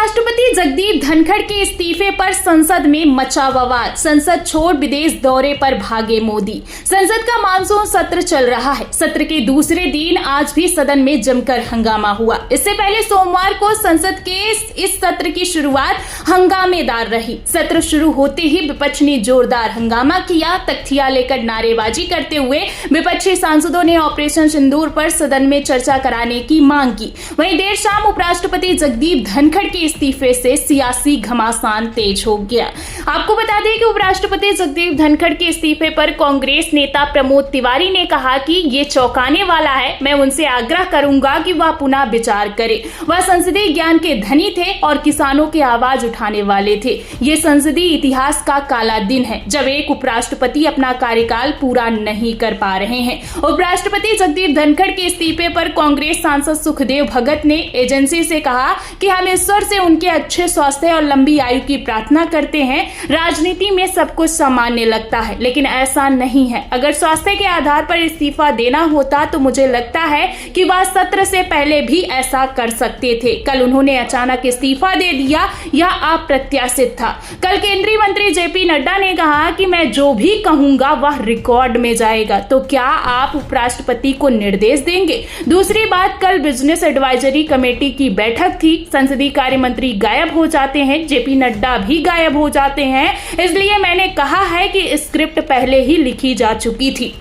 उपराष्ट्रपति जगदीप धनखड़ के इस्तीफे पर संसद में मचा बवाल। संसद छोड़ विदेश दौरे पर भागे मोदी। संसद का मानसून सत्र चल रहा है। सत्र के दूसरे दिन आज भी सदन में जमकर हंगामा हुआ। इससे पहले सोमवार को संसद के इस सत्र की शुरुआत हंगामेदार रही। सत्र शुरू होते ही विपक्ष ने जोरदार हंगामा किया। तख्तियां लेकर नारेबाजी करते हुए विपक्षी सांसदों ने ऑपरेशन सिंदूर पर सदन में चर्चा कराने की मांग की। वहीं देर शाम उपराष्ट्रपति जगदीप धनखड़ के इस्तीफे से सियासी घमासान तेज हो गया। आपको बता दें कि उपराष्ट्रपति जगदीप धनखड़ के इस्तीफे पर कांग्रेस नेता प्रमोद तिवारी ने कहा कि ये चौंकाने वाला है। मैं उनसे आग्रह करूंगा कि वह पुनः विचार करें। वह संसदीय ज्ञान के धनी थे और किसानों की आवाज उठाने वाले थे। ये संसदीय इतिहास का काला दिन है जब एक उपराष्ट्रपति अपना कार्यकाल पूरा नहीं कर पा रहे हैं। उपराष्ट्रपति जगदीप धनखड़ के इस्तीफे पर कांग्रेस सांसद सुखदेव भगत ने एजेंसी से कहा कि हम ईश्वर से उनके अच्छे स्वास्थ्य और लंबी आयु की प्रार्थना करते हैं। राजनीति में सब कुछ सामान्य लगता है, लेकिन ऐसा नहीं है। अगर स्वास्थ्य के आधार पर इस्तीफा देना होता तो मुझे लगता है कि वह सत्र से पहले भी ऐसा कर सकते थे। कल उन्होंने अचानक इस्तीफा दे दिया, यह अप्रत्याशित था। कल केंद्रीय मंत्री जेपी नड्डा ने कहा कि मैं जो भी कहूंगा वह रिकॉर्ड में जाएगा। तो क्या आप उपराष्ट्रपति को निर्देश देंगे? दूसरी बात, कल बिजनेस एडवाइजरी कमेटी की बैठक थी। संसदीय कार्य मंत्री गायब हो जाते हैं, जेपी नड्डा भी गायब हो जाते हैं। इसलिए मैंने कहा है कि स्क्रिप्ट पहले ही लिखी जा चुकी थी।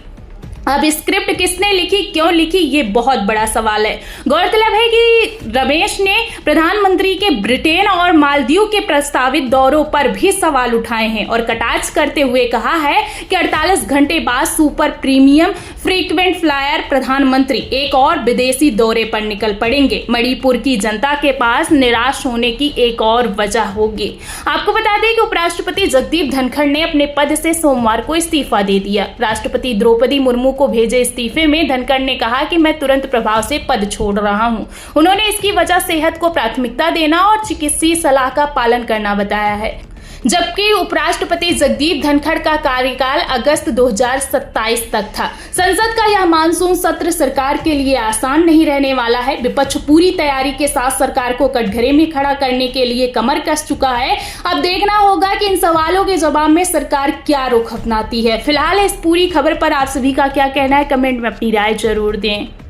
अब स्क्रिप्ट किसने लिखी, क्यों लिखी, ये बहुत बड़ा सवाल है। गौरतलब है कि रमेश ने प्रधानमंत्री के ब्रिटेन और मालदीव के प्रस्तावित दौरों पर भी सवाल उठाए हैं और कटाक्ष करते हुए कहा है कि 48 घंटे बाद सुपर प्रीमियम फ्रीक्वेंट फ्लायर प्रधानमंत्री एक और विदेशी दौरे पर निकल पड़ेंगे। मणिपुर की जनता के पास निराश होने की एक और वजह होगी। आपको बता दें कि उपराष्ट्रपति जगदीप धनखड़ ने अपने पद से सोमवार को इस्तीफा दे दिया। राष्ट्रपति द्रौपदी मुर्मू को भेजे इस्तीफे में धनखड़ ने कहा कि मैं तुरंत प्रभाव से पद छोड़ रहा हूं। उन्होंने इसकी वजह सेहत को प्राथमिकता देना और चिकित्सीय सलाह का पालन करना बताया है। जबकि उपराष्ट्रपति जगदीप धनखड़ का कार्यकाल अगस्त 2027 तक था। संसद का यह मानसून सत्र सरकार के लिए आसान नहीं रहने वाला है। विपक्ष पूरी तैयारी के साथ सरकार को कटघरे में खड़ा करने के लिए कमर कस चुका है। अब देखना होगा कि इन सवालों के जवाब में सरकार क्या रुख अपनाती है। फिलहाल इस पूरी खबर पर आप सभी का क्या कहना है, कमेंट में अपनी राय जरूर दें।